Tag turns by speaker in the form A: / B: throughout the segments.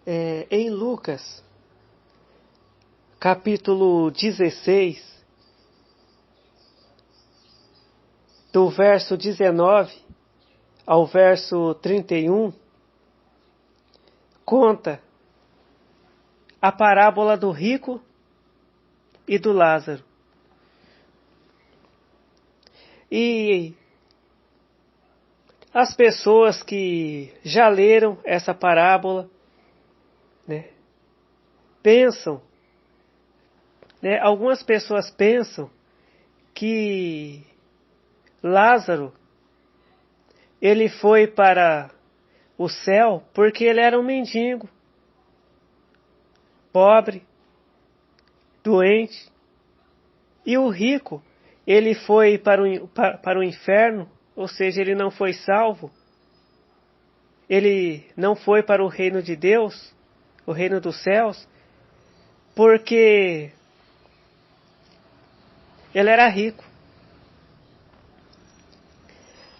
A: Em Lucas, capítulo 16, do verso 19 ao verso 31, conta a parábola do rico e do Lázaro. E as pessoas que já leram essa parábola, pensam, algumas pessoas pensam que Lázaro, ele foi para o céu porque ele era um mendigo, pobre, doente, e o rico, ele foi para o inferno, ou seja, ele não foi salvo, ele não foi para o reino de Deus, o reino dos céus, porque ele era rico.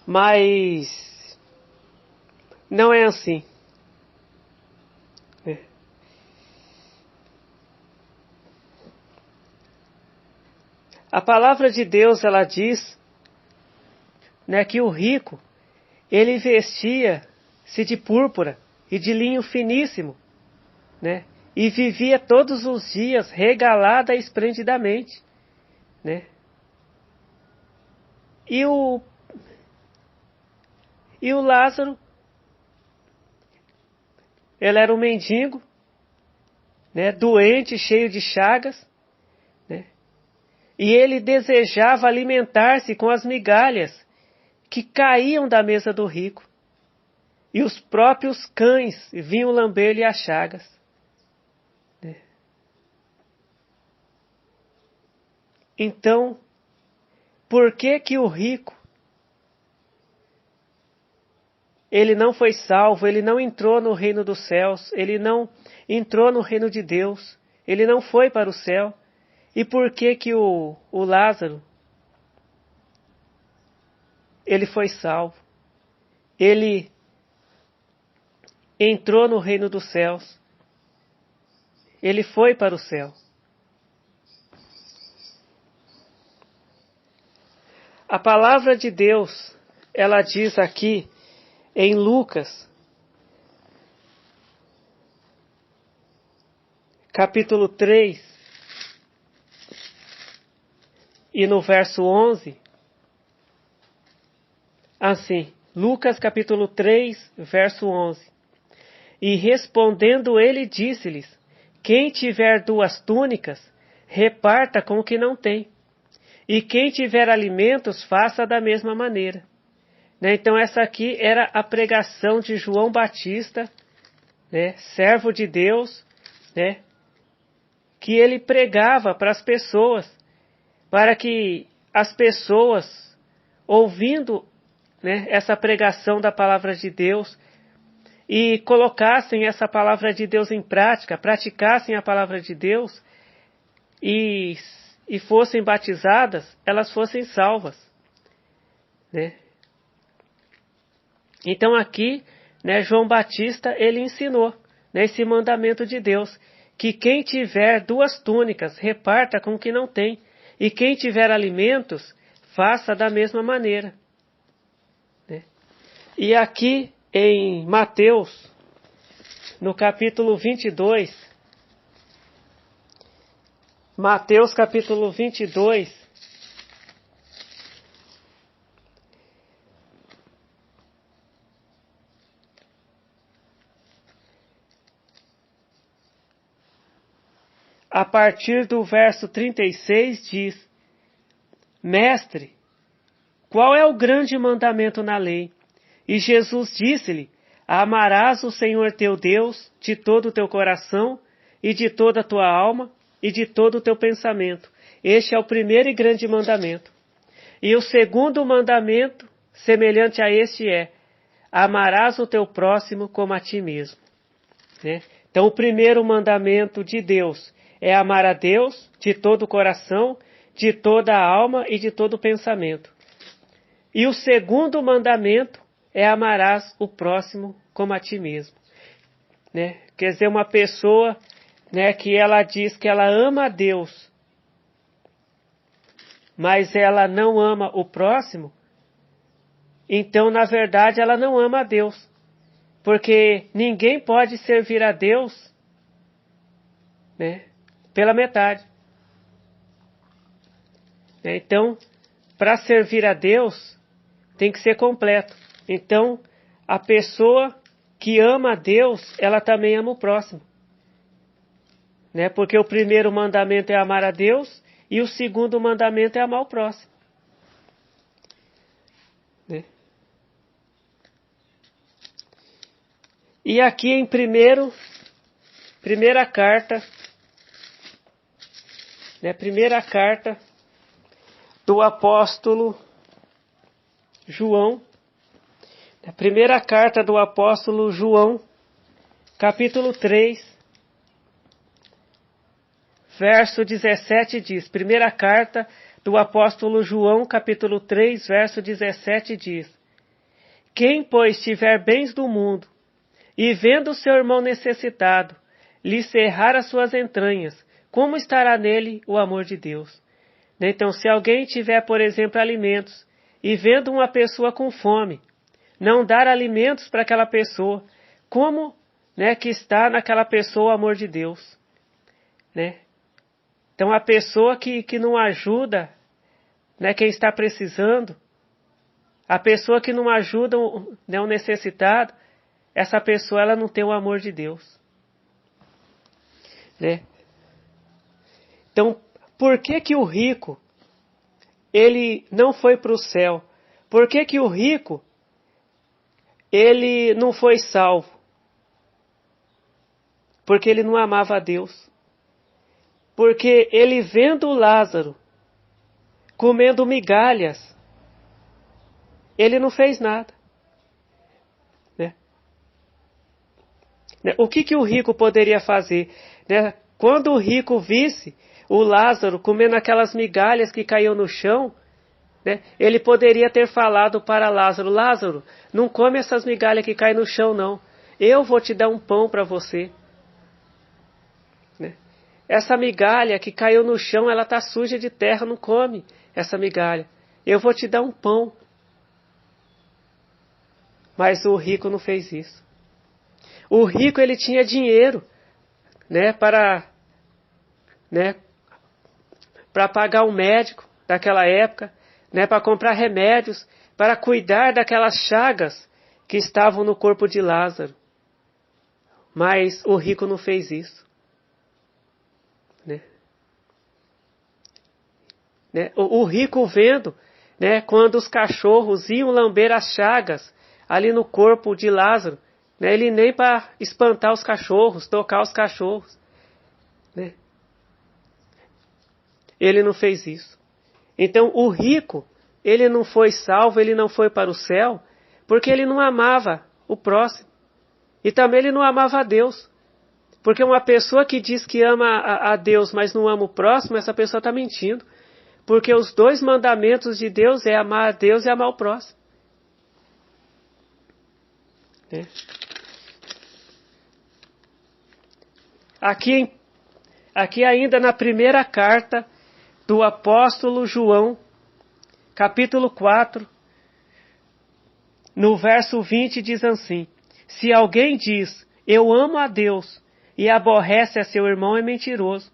A: Mas não é assim. A palavra de Deus, ela diz, que o rico, ele vestia-se de púrpura e de linho finíssimo, e vivia todos os dias regalada esplendidamente, E o Lázaro, ele era um mendigo, doente, cheio de chagas, e ele desejava alimentar-se com as migalhas que caíam da mesa do rico, e os próprios cães vinham lamber-lhe as chagas. Então, por que o rico, ele não foi salvo, ele não entrou no reino dos céus, ele não entrou no reino de Deus, ele não foi para o céu? E por que o Lázaro, ele foi salvo? Ele entrou no reino dos céus, ele foi para o céu. A palavra de Deus, ela diz aqui em Lucas, capítulo 3, e no verso 11, assim, Lucas capítulo 3, verso 11. E respondendo ele, disse-lhes: quem tiver 2 túnicas, reparta com o que não tem. E quem tiver alimentos, faça da mesma maneira. Então essa aqui era a pregação de João Batista, servo de Deus, que ele pregava para as pessoas, para que as pessoas, ouvindo essa pregação da palavra de Deus, e colocassem essa palavra de Deus em prática, praticassem a palavra de Deus, e fossem batizadas, elas fossem salvas. Então aqui, João Batista, ele ensinou esse mandamento de Deus, que quem tiver 2 túnicas, reparta com o que não tem, e quem tiver alimentos, faça da mesma maneira. E aqui em Mateus, no capítulo 22, Mateus capítulo 22, a partir do verso 36 diz: Mestre, qual é o grande mandamento na lei? E Jesus disse-lhe: amarás o Senhor teu Deus de todo o teu coração, e de toda a tua alma, e de todo o teu pensamento. Este é o primeiro e grande mandamento. E o segundo mandamento, semelhante a este, é: amarás o teu próximo como a ti mesmo. Então o primeiro mandamento de Deus é amar a Deus de todo o coração, de toda a alma e de todo o pensamento. E o segundo mandamento é: amarás o próximo como a ti mesmo. quer dizer, uma pessoa, né, que ela diz que ela ama a Deus, mas ela não ama o próximo, então, na verdade, ela não ama a Deus. Porque ninguém pode servir a Deus, né, pela metade. Então, para servir a Deus, tem que ser completo. Então, a pessoa que ama a Deus, ela também ama o próximo. Né? Porque o primeiro mandamento é amar a Deus e o segundo mandamento é amar o próximo. Né? E aqui em primeira carta, né, primeira carta do apóstolo João, a primeira carta do apóstolo João, capítulo 3, verso 17 diz, primeira carta do apóstolo João, capítulo 3, verso 17 diz, quem, pois, tiver bens do mundo, e vendo seu irmão necessitado, lhe cerrar as suas entranhas, como estará nele o amor de Deus? Então, se alguém tiver, por exemplo, alimentos, e vendo uma pessoa com fome, não dar alimentos para aquela pessoa, como, né, que está naquela pessoa o amor de Deus? Né? Então, a pessoa que não ajuda, né, quem está precisando, a pessoa que não ajuda, né, o necessitado, essa pessoa ela não tem o amor de Deus. Né? Então, por que o rico, ele não foi para o céu? Por que o rico, ele não foi salvo? Porque ele não amava a Deus. Porque ele vendo Lázaro comendo migalhas, ele não fez nada. Né? O que o rico poderia fazer? Né? Quando o rico visse o Lázaro comendo aquelas migalhas que caíam no chão, né, ele poderia ter falado para Lázaro, Lázaro, não come essas migalhas que caem no chão não, eu vou te dar um pão para você. Né? Essa migalha que caiu no chão, ela está suja de terra, não come essa migalha, eu vou te dar um pão. Mas o rico não fez isso. O rico, ele tinha dinheiro, né, para pagar um médico daquela época, né, para comprar remédios, para cuidar daquelas chagas que estavam no corpo de Lázaro. Mas o rico não fez isso. Né? O rico vendo, né, quando os cachorros iam lamber as chagas ali no corpo de Lázaro, né, ele nem para espantar os cachorros, tocar os cachorros, né, ele não fez isso. Então o rico, ele não foi salvo, ele não foi para o céu, porque ele não amava o próximo. E também ele não amava a Deus. Porque uma pessoa que diz que ama a Deus, mas não ama o próximo, essa pessoa está mentindo. Porque os dois mandamentos de Deus é amar a Deus e amar o próximo. É. Aqui ainda na primeira carta do apóstolo João, capítulo 4, no verso 20 diz assim, se alguém diz, eu amo a Deus, e aborrece a seu irmão é mentiroso.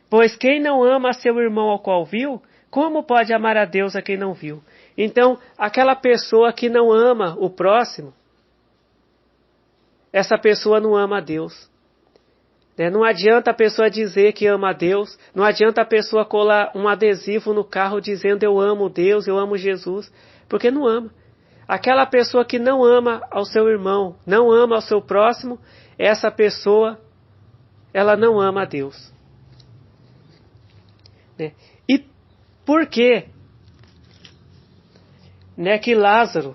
A: Pois quem não ama a seu irmão ao qual viu, como pode amar a Deus a quem não viu? Então, aquela pessoa que não ama o próximo, essa pessoa não ama a Deus. Não adianta a pessoa dizer que ama a Deus, não adianta a pessoa colar um adesivo no carro dizendo eu amo Deus, eu amo Jesus, porque não ama. Aquela pessoa que não ama ao seu irmão, não ama ao seu próximo, essa pessoa, ela não ama a Deus. E por que que Lázaro,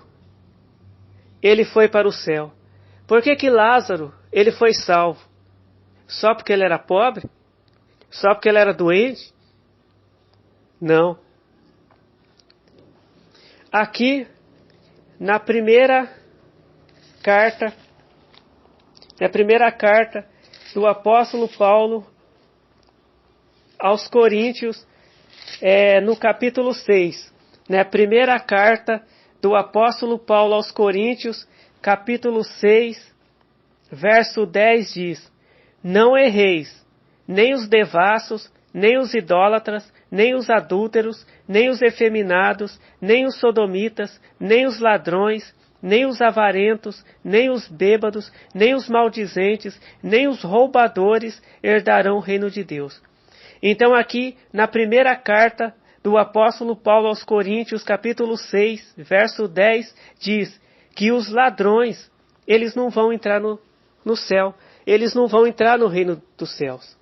A: ele foi para o céu? Por que Lázaro, ele foi salvo? Só porque ele era pobre? Só porque ele era doente? Não. Aqui, na primeira carta do apóstolo Paulo aos Coríntios, no capítulo 6, né? Primeira carta do apóstolo Paulo aos Coríntios, capítulo 6, verso 10 diz: Não erreis, nem os devassos, nem os idólatras, nem os adúlteros, nem os efeminados, nem os sodomitas, nem os ladrões, nem os avarentos, nem os bêbados, nem os maldizentes, nem os roubadores herdarão o reino de Deus. Então aqui, na primeira carta do apóstolo Paulo aos Coríntios, capítulo 6, verso 10, diz que os ladrões, eles não vão entrar no céu, eles não vão entrar no reino dos céus.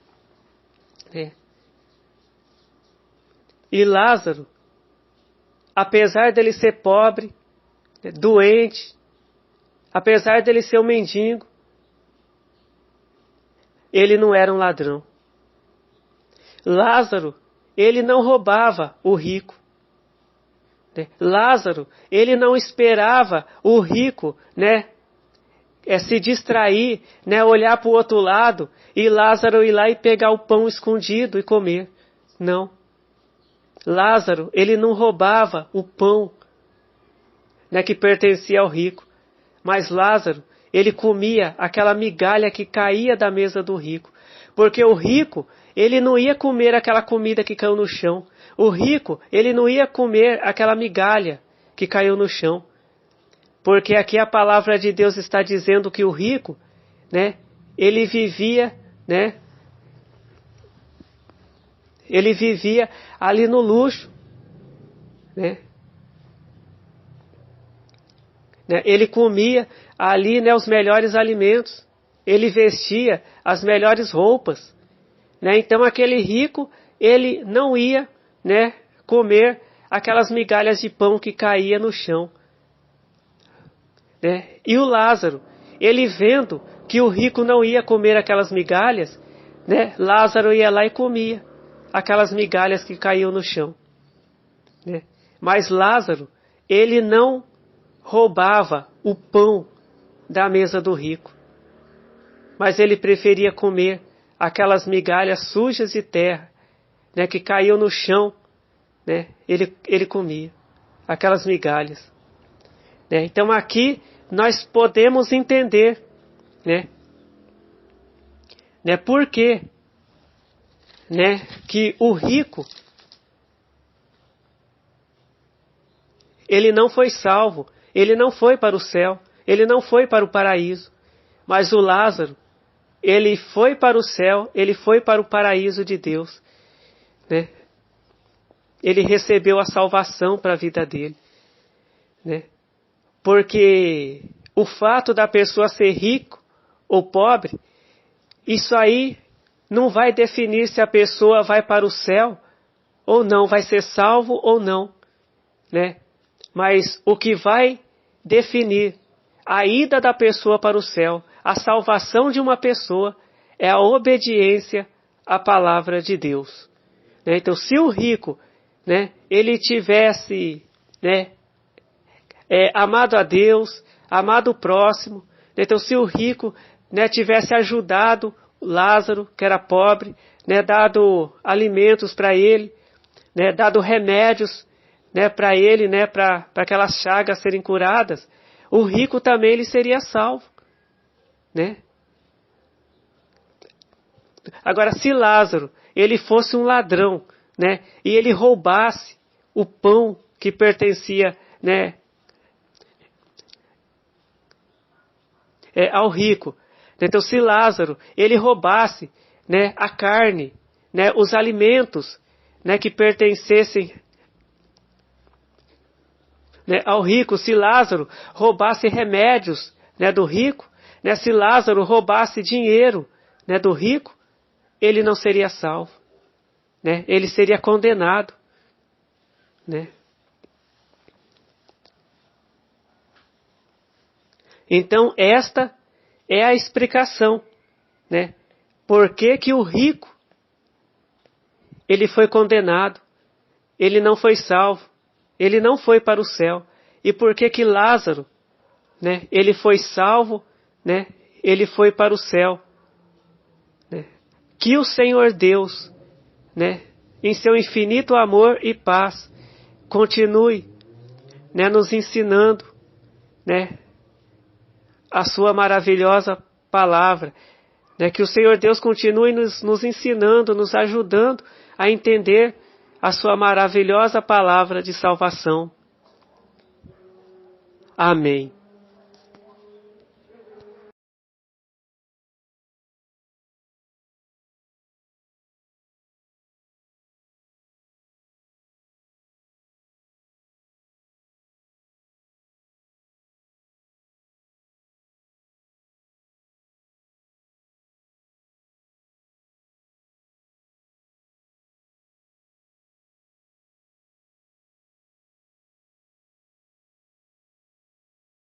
A: E Lázaro, apesar dele ser pobre, doente, apesar dele ser um mendigo, ele não era um ladrão. Lázaro, ele não roubava o rico. Lázaro, ele não esperava o rico, se distrair, olhar para o outro lado e Lázaro ir lá e pegar o pão escondido e comer. Não. Lázaro, ele não roubava o pão, que pertencia ao rico. Mas Lázaro, ele comia aquela migalha que caía da mesa do rico. Porque o rico, ele não ia comer aquela comida que caiu no chão. O rico, ele não ia comer aquela migalha que caiu no chão. Porque aqui a palavra de Deus está dizendo que o rico, ele vivia, ele vivia ali no luxo, Ele comia ali, os melhores alimentos. Ele vestia as melhores roupas, Então aquele rico, ele não ia, comer aquelas migalhas de pão que caía no chão. E o Lázaro, ele vendo que o rico não ia comer aquelas migalhas, Lázaro ia lá e comia aquelas migalhas que caíam no chão. Mas Lázaro, ele não roubava o pão da mesa do rico, mas ele preferia comer aquelas migalhas sujas de terra, que caíam no chão, ele comia aquelas migalhas. Então aqui nós podemos entender, por quê, que o rico, ele não foi salvo, ele não foi para o céu, ele não foi para o paraíso, mas o Lázaro, ele foi para o céu, ele foi para o paraíso de Deus, Ele recebeu a salvação para a vida dele, Porque o fato da pessoa ser rico ou pobre, isso aí não vai definir se a pessoa vai para o céu ou não, vai ser salvo ou não, Mas o que vai definir a ida da pessoa para o céu, a salvação de uma pessoa, é a obediência à palavra de Deus. Então, se o rico, ele tivesse, amado a Deus, amado o próximo, então se o rico, tivesse ajudado Lázaro, que era pobre, dado alimentos para ele, dado remédios, para ele, para aquelas chagas serem curadas, o rico também ele seria salvo, Agora, se Lázaro, ele fosse um ladrão, e ele roubasse o pão que pertencia, ao rico, então se Lázaro, ele roubasse, a carne, os alimentos, que pertencessem, ao rico, se Lázaro roubasse remédios, do rico, se Lázaro roubasse dinheiro, do rico, ele não seria salvo, ele seria condenado, Então esta é a explicação, Por que o rico, ele foi condenado, ele não foi salvo, ele não foi para o céu, e por que Lázaro, ele foi salvo, ele foi para o céu, né? Que o Senhor Deus, né, em seu infinito amor e paz, continue, né, nos ensinando, né, a sua maravilhosa palavra, né, que o Senhor Deus continue nos ensinando, nos ajudando a entender a sua maravilhosa palavra de salvação. Amém.